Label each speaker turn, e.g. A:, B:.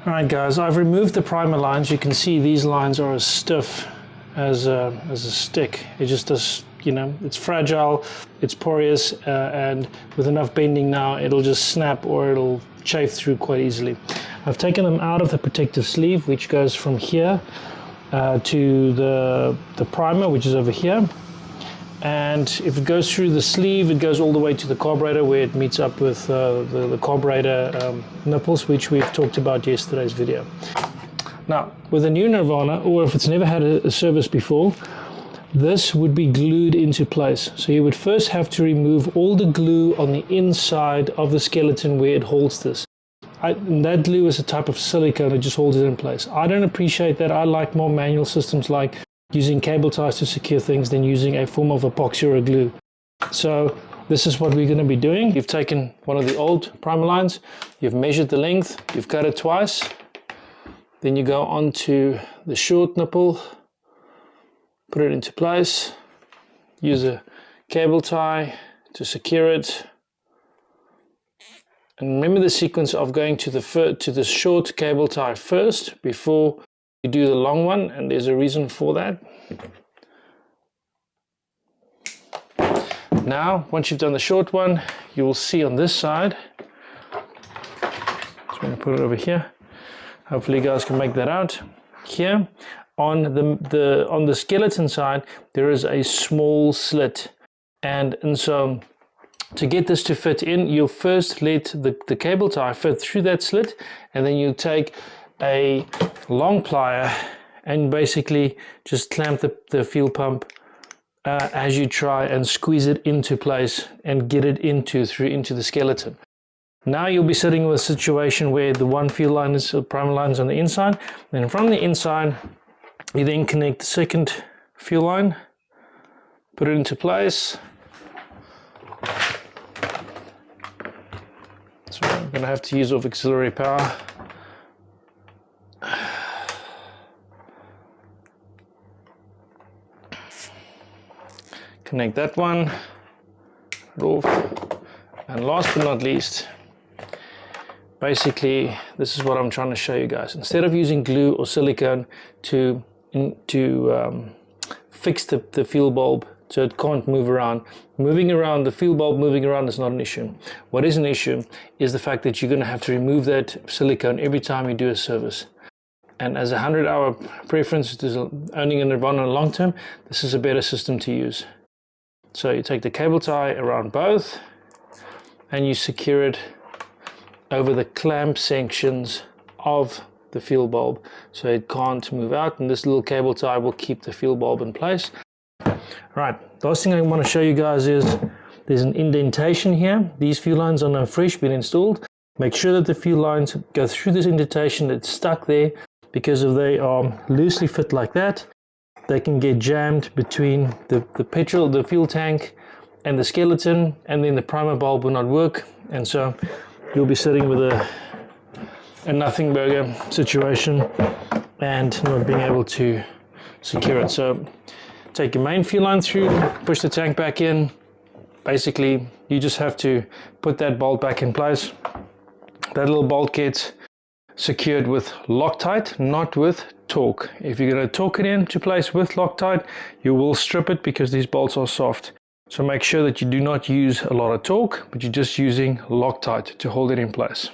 A: Alright guys, I've removed the primer lines. You can see these lines are as stiff as a stick. It just does, you know, it's fragile, it's porous, and with enough bending now it'll just snap or it'll chafe through quite easily. I've taken them out of the protective sleeve, which goes from here to the primer, which is over here. And if it goes through the sleeve, it goes all the way to the carburetor where it meets up with the carburetor nipples, which we've talked about yesterday's video. Now, with a new Nirvana, or if it's never had a service before, this would be glued into place. So you would first have to remove all the glue on the inside of the skeleton where it holds this. And that glue is a type of silicone that just holds it in place. I don't appreciate that. I like more manual systems, like using cable ties to secure things than using a form of epoxy or a glue. So this is what we're going to be doing. You've taken one of the old primer lines, you've measured the length, you've cut it twice, then you go onto the short nipple, put it into place, use a cable tie to secure it, and remember the sequence of going to the short cable tie first before you do the long one, and there's a reason for that. Now, once you've done the short one, you will see on this side, just going to put it over here. Hopefully you guys can make that out. Here, on the skeleton side, there is a small slit, and so to get this to fit in, you'll first let the cable tie fit through that slit, and then you take a long plier and basically just clamp the fuel pump as you try and squeeze it into place and get it into the skeleton. Now you'll be sitting with a situation where the one fuel line is primer line is on the inside, then from the inside you then connect the second fuel line, put it into place. So I'm going to have to use off auxiliary power. Connect that one, off, and last but not least, basically this is what I'm trying to show you guys. Instead of using glue or silicone to fix the fuel bulb so it can't move around, the fuel bulb moving around is not an issue. What is an issue is the fact that you're going to have to remove that silicone every time you do a service. And as a 100-hour preference to owning a Nirvana long term, this is a better system to use. So you take the cable tie around both and you secure it over the clamp sections of the fuel bulb so it can't move out, and this little cable tie will keep the fuel bulb in place. Right, the last thing I want to show you guys is there's an indentation here. These fuel lines are now fresh, been installed. Make sure that the fuel lines go through this indentation that's stuck there, because if they are loosely fit like that, they can get jammed between the fuel tank and the skeleton, and then the primer bulb will not work, and so you'll be sitting with a nothing burger situation and not being able to secure it. So take your main fuel line through, push the tank back in. Basically you just have to put that bolt back in place. That little bolt gets secured with Loctite, not with torque. If you're going to torque it into place with Loctite, you will strip it because these bolts are soft. So make sure that you do not use a lot of torque, but you're just using Loctite to hold it in place.